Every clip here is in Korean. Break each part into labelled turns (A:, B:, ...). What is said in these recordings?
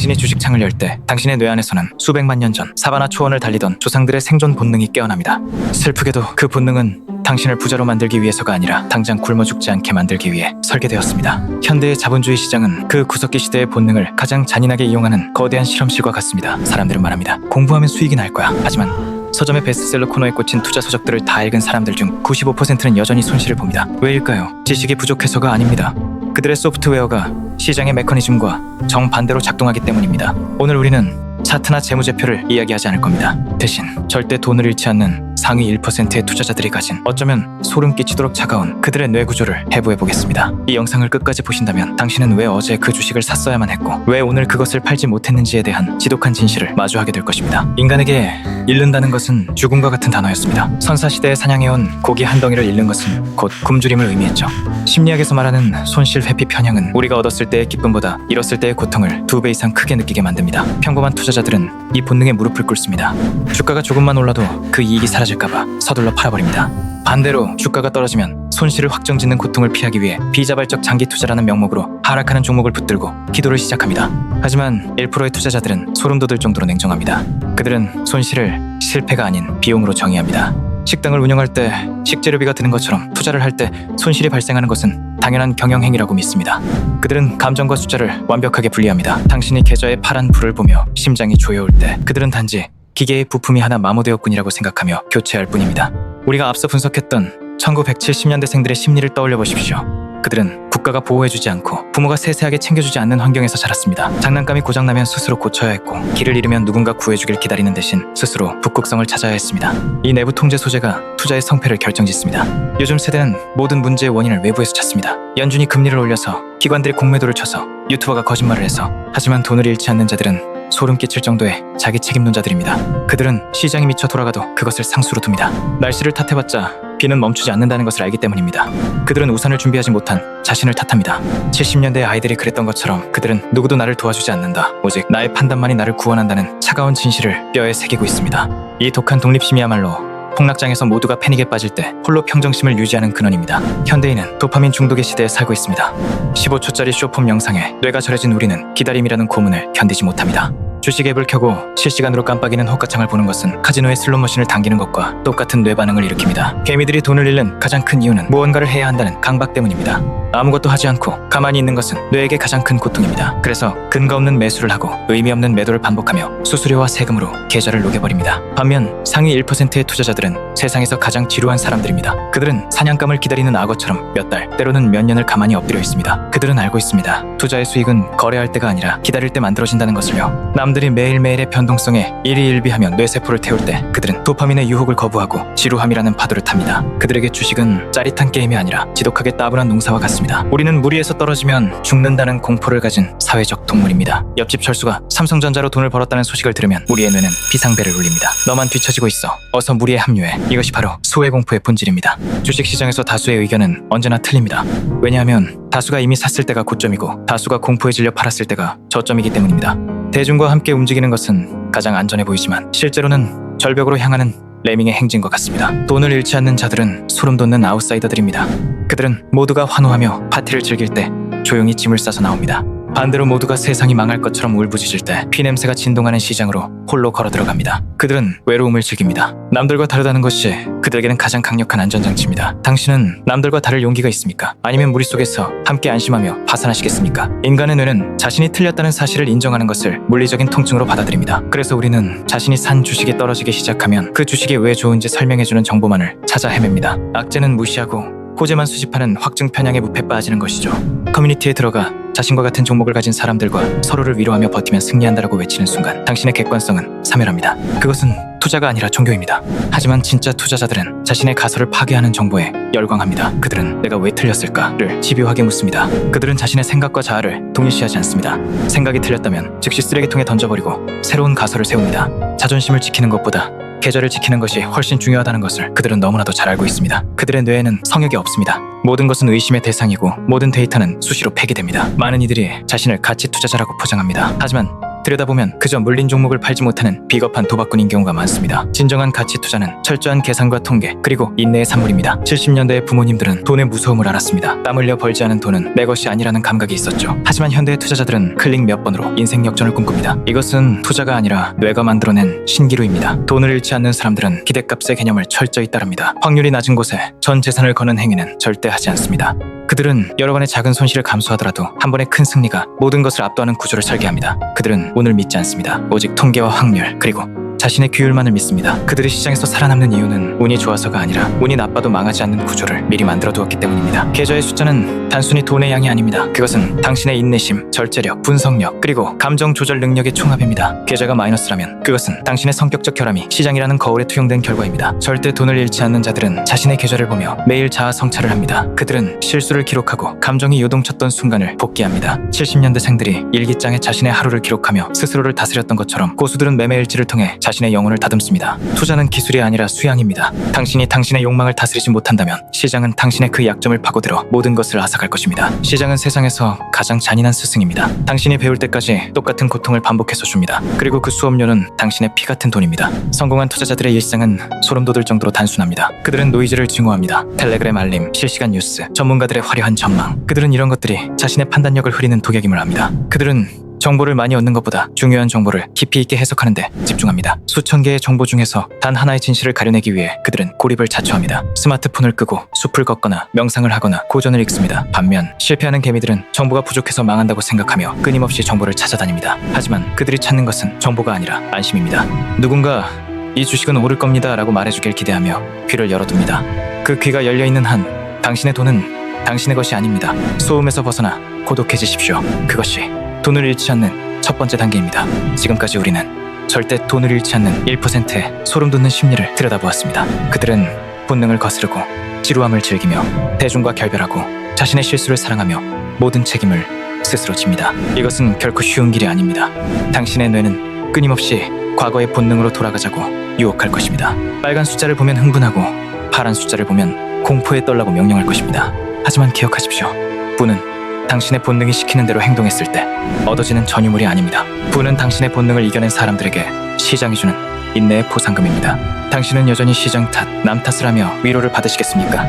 A: 당신이 주식창을 열 때 당신의 뇌 안에서는 수백만 년 전 사바나 초원을 달리던 조상들의 생존 본능이 깨어납니다. 슬프게도 그 본능은 당신을 부자로 만들기 위해서가 아니라 당장 굶어 죽지 않게 만들기 위해 설계되었습니다. 현대의 자본주의 시장은 그 구석기 시대의 본능을 가장 잔인하게 이용하는 거대한 실험실과 같습니다. 사람들은 말합니다. 공부하면 수익이 날 거야. 하지만 서점의 베스트셀러 코너에 꽂힌 투자 서적들을 다 읽은 사람들 중 95%는 여전히 손실을 봅니다. 왜일까요? 지식이 부족해서가 아닙니다. 그들의 소프트웨어가 시장의 메커니즘과 정반대로 작동하기 때문입니다. 오늘 우리는 차트나 재무제표를 이야기하지 않을 겁니다. 대신 절대 돈을 잃지 않는 상위 1%의 투자자들이 가진 어쩌면 소름 끼치도록 차가운 그들의 뇌 구조를 해부해보겠습니다. 이 영상을 끝까지 보신다면 당신은 왜 어제 그 주식을 샀어야만 했고 왜 오늘 그것을 팔지 못했는지에 대한 지독한 진실을 마주하게 될 것입니다. 인간에게 잃는다는 것은 죽음과 같은 단어였습니다. 선사시대에 사냥해온 고기 한 덩이를 잃는 것은 곧 굶주림을 의미했죠. 심리학에서 말하는 손실 회피 편향은 우리가 얻었을 때의 기쁨보다 잃었을 때의 고통을 2배 이상 크게 느끼게 만듭니다. 평범한 투자자들은 이 본능에 무릎을 꿇습니다. 주가가 조금만 올라도 그 이익이 사라질까봐 서둘러 팔아버립니다. 반대로 주가가 떨어지면 손실을 확정짓는 고통을 피하기 위해 비자발적 장기 투자라는 명목으로 하락하는 종목을 붙들고 기도를 시작합니다. 하지만 1%의 투자자들은 소름 돋을 정도로 냉정합니다. 그들은 손실을 실패가 아닌 비용으로 정의합니다. 식당을 운영할 때 식재료비가 드는 것처럼 투자를 할 때 손실이 발생하는 것은 당연한 경영행위라고 믿습니다. 그들은 감정과 숫자를 완벽하게 분리합니다. 당신이 계좌의 파란 불을 보며 심장이 조여올 때 그들은 단지 기계의 부품이 하나 마모되었군이라고 생각하며 교체할 뿐입니다. 우리가 앞서 분석했던 1970년대생들의 심리를 떠올려 보십시오. 그들은 국가가 보호해주지 않고 부모가 세세하게 챙겨주지 않는 환경에서 자랐습니다. 장난감이 고장나면 스스로 고쳐야 했고 길을 잃으면 누군가 구해주길 기다리는 대신 스스로 북극성을 찾아야 했습니다. 이 내부 통제 소재가 투자의 성패를 결정짓습니다. 요즘 세대는 모든 문제의 원인을 외부에서 찾습니다. 연준이 금리를 올려서 기관들이 공매도를 쳐서 유튜버가 거짓말을 해서 하지만 돈을 잃지 않는 자들은 소름 끼칠 정도의 자기 책임론자들입니다. 그들은 시장이 미쳐 돌아가도 그것을 상수로 둡니다. 날씨를 탓해봤자 비는 멈추지 않는다는 것을 알기 때문입니다. 그들은 우산을 준비하지 못한 자신을 탓합니다. 70년대 아이들이 그랬던 것처럼 그들은 누구도 나를 도와주지 않는다. 오직 나의 판단만이 나를 구원한다는 차가운 진실을 뼈에 새기고 있습니다. 이 독한 독립심이야말로 폭락장에서 모두가 패닉에 빠질 때 홀로 평정심을 유지하는 근원입니다. 현대인은 도파민 중독의 시대에 살고 있습니다. 15초짜리 쇼폼 영상에 뇌가 절해진 우리는 기다림이라는 고문을 견디지 못합니다. 주식 앱을 켜고 실시간으로 깜빡이는 호가창을 보는 것은 카지노의 슬롯머신을 당기는 것과 똑같은 뇌 반응을 일으킵니다. 개미들이 돈을 잃는 가장 큰 이유는 무언가를 해야 한다는 강박 때문입니다. 아무것도 하지 않고 가만히 있는 것은 뇌에게 가장 큰 고통입니다. 그래서 근거 없는 매수를 하고 의미 없는 매도를 반복하며 수수료와 세금으로 계좌를 녹여버립니다. 반면 상위 1%의 투자자들은 세상에서 가장 지루한 사람들입니다. 그들은 사냥감을 기다리는 악어처럼 몇 달, 때로는 몇 년을 가만히 엎드려 있습니다. 그들은 알고 있습니다. 투자의 수익은 거래할 때가 아니라 기다릴 때 만들어진다는 것을요. 남들이 매일매일의 변동성에 일희일비하며 뇌세포를 태울 때 그들은 도파민의 유혹을 거부하고 지루함이라는 파도를 탑니다. 그들에게 주식은 짜릿한 게임이 아니라 지독하게 따분한 농사와 같습니다. 우리는 무리에서 떨어지면 죽는다는 공포를 가진 사회적 동물입니다. 옆집 철수가 삼성전자로 돈을 벌었다는 소식을 들으면 우리의 뇌는 비상벨을 울립니다. 너만 뒤처지고 있어. 어서 무리에 합류해. 이것이 바로 수혜 공포의 본질입니다. 주식시장에서 다수의 의견은 언제나 틀립니다. 왜냐하면 다수가 이미 샀을 때가 고점이고 다수가 공포에 질려 팔았을 때가 저점이기 때문입니다. 대중과 함께 움직이는 것은 가장 안전해 보이지만 실제로는 절벽으로 향하는 레밍의 행진과 같습니다. 돈을 잃지 않는 자들은 소름 돋는 아웃사이더들입니다. 그들은 모두가 환호하며 파티를 즐길 때 조용히 짐을 싸서 나옵니다. 반대로 모두가 세상이 망할 것처럼 울부짖을 때 피냄새가 진동하는 시장으로 홀로 걸어 들어갑니다. 그들은 외로움을 즐깁니다. 남들과 다르다는 것이 그들에게는 가장 강력한 안전장치입니다. 당신은 남들과 다를 용기가 있습니까? 아니면 무리 속에서 함께 안심하며 파산하시겠습니까? 인간의 뇌는 자신이 틀렸다는 사실을 인정하는 것을 물리적인 통증으로 받아들입니다. 그래서 우리는 자신이 산 주식이 떨어지기 시작하면 그 주식이 왜 좋은지 설명해주는 정보만을 찾아 헤맵니다. 악재는 무시하고 호재만 수집하는 확증 편향에 무패 빠지는 것이죠. 커뮤니티에 들어가 자신과 같은 종목을 가진 사람들과 서로를 위로하며 버티면 승리한다라고 외치는 순간 당신의 객관성은 사멸합니다. 그것은 투자가 아니라 종교입니다. 하지만 진짜 투자자들은 자신의 가설을 파괴하는 정보에 열광합니다. 그들은 내가 왜 틀렸을까를 집요하게 묻습니다. 그들은 자신의 생각과 자아를 동일시하지 않습니다. 생각이 틀렸다면 즉시 쓰레기통에 던져버리고 새로운 가설을 세웁니다. 자존심을 지키는 것보다 계절을 지키는 것이 훨씬 중요하다는 것을 그들은 너무나도 잘 알고 있습니다. 그들의 뇌에는 성역이 없습니다. 모든 것은 의심의 대상이고 모든 데이터는 수시로 폐기됩니다. 많은 이들이 자신을 가치 투자자라고 포장합니다. 하지만 들여다보면 그저 물린 종목을 팔지 못하는 비겁한 도박꾼인 경우가 많습니다. 진정한 가치 투자는 철저한 계산과 통계 그리고 인내의 산물입니다. 70년대의 부모님들은 돈의 무서움을 알았습니다. 땀 흘려 벌지 않은 돈은 내 것이 아니라는 감각이 있었죠. 하지만 현대의 투자자들은 클릭 몇 번으로 인생 역전을 꿈꿉니다. 이것은 투자가 아니라 뇌가 만들어낸 신기루입니다. 돈을 잃지 않는 사람들은 기대값의 개념을 철저히 따릅니다. 확률이 낮은 곳에 전 재산을 거는 행위는 절대 하지 않습니다. 그들은 여러 번의 작은 손실을 감수하더라도 한 번의 큰 승리가 모든 것을 압도하는 구조를 설계합니다. 그들은 운을 믿지 않습니다. 오직 통계와 확률 그리고 자신의 규율만을 믿습니다. 그들이 시장에서 살아남는 이유는 운이 좋아서가 아니라 운이 나빠도 망하지 않는 구조를 미리 만들어 두었기 때문입니다. 계좌의 숫자는 단순히 돈의 양이 아닙니다. 그것은 당신의 인내심, 절제력, 분석력 그리고 감정 조절 능력의 총합입니다. 계좌가 마이너스라면 그것은 당신의 성격적 결함이 시장이라는 거울에 투영된 결과입니다. 절대 돈을 잃지 않는 자들은 자신의 계좌를 보며 매일 자아 성찰을 합니다. 그들은 실수를 기록하고 감정이 요동쳤던 순간을 복귀합니다. 70년대생들이 일기장에 자신의 하루를 기록하며 스스로를 다스렸던 것처럼 고수들은 매매일지를 통해 자신의 영혼을 다듬습니다. 투자는 기술이 아니라 수양입니다. 당신이 당신의 욕망을 다스리지 못한다면 시장은 당신의 그 약점을 파고들어 모든 것을 앗아갈 것입니다. 시장은 세상에서 가장 잔인한 스승입니다. 당신이 배울 때까지 똑같은 고통을 반복해서 줍니다. 그리고 그 수업료는 당신의 피 같은 돈입니다. 성공한 투자자들의 일상은 소름 돋을 정도로 단순합니다. 그들은 노이즈를 증오합니다. 텔레그램 알림, 실시간 뉴스, 전문가들의 화려한 전망. 그들은 이런 것들이 자신의 판단력을 흐리는 독약임을 압니다. 그들은 정보를 많이 얻는 것보다 중요한 정보를 깊이 있게 해석하는 데 집중합니다. 수천 개의 정보 중에서 단 하나의 진실을 가려내기 위해 그들은 고립을 자초합니다. 스마트폰을 끄고 숲을 걷거나 명상을 하거나 고전을 읽습니다. 반면 실패하는 개미들은 정보가 부족해서 망한다고 생각하며 끊임없이 정보를 찾아다닙니다. 하지만 그들이 찾는 것은 정보가 아니라 안심입니다. 누군가 이 주식은 오를 겁니다 라고 말해주길 기대하며 귀를 열어둡니다. 그 귀가 열려있는 한 당신의 돈은 당신의 것이 아닙니다. 소음에서 벗어나 고독해지십시오. 그것이 돈을 잃지 않는 첫 번째 단계입니다. 지금까지 우리는 절대 돈을 잃지 않는 1%의 소름 돋는 심리를 들여다보았습니다. 그들은 본능을 거스르고 지루함을 즐기며 대중과 결별하고 자신의 실수를 사랑하며 모든 책임을 스스로 집니다. 이것은 결코 쉬운 길이 아닙니다. 당신의 뇌는 끊임없이 과거의 본능으로 돌아가자고 유혹할 것입니다. 빨간 숫자를 보면 흥분하고 파란 숫자를 보면 공포에 떨라고 명령할 것입니다. 하지만 기억하십시오. 부는 당신의 본능이 시키는 대로 행동했을 때 얻어지는 전유물이 아닙니다. 부는 당신의 본능을 이겨낸 사람들에게 시장이 주는 인내의 보상금입니다. 당신은 여전히 시장 탓, 남 탓을 하며 위로를 받으시겠습니까?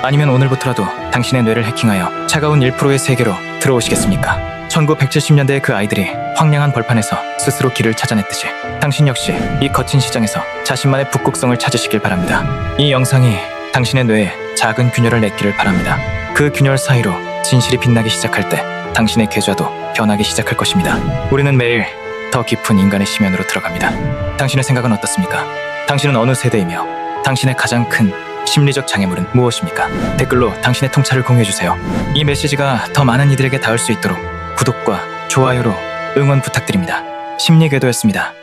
A: 아니면 오늘부터라도 당신의 뇌를 해킹하여 차가운 1%의 세계로 들어오시겠습니까? 1970년대의 그 아이들이 황량한 벌판에서 스스로 길을 찾아냈듯이 당신 역시 이 거친 시장에서 자신만의 북극성을 찾으시길 바랍니다. 이 영상이 당신의 뇌에 작은 균열을 냈기를 바랍니다. 그 균열 사이로 진실이 빛나기 시작할 때 당신의 계좌도 변하기 시작할 것입니다. 우리는 매일 더 깊은 인간의 심연으로 들어갑니다. 당신의 생각은 어떻습니까? 당신은 어느 세대이며 당신의 가장 큰 심리적 장애물은 무엇입니까? 댓글로 당신의 통찰을 공유해주세요. 이 메시지가 더 많은 이들에게 닿을 수 있도록 구독과 좋아요로 응원 부탁드립니다. 심리궤도였습니다.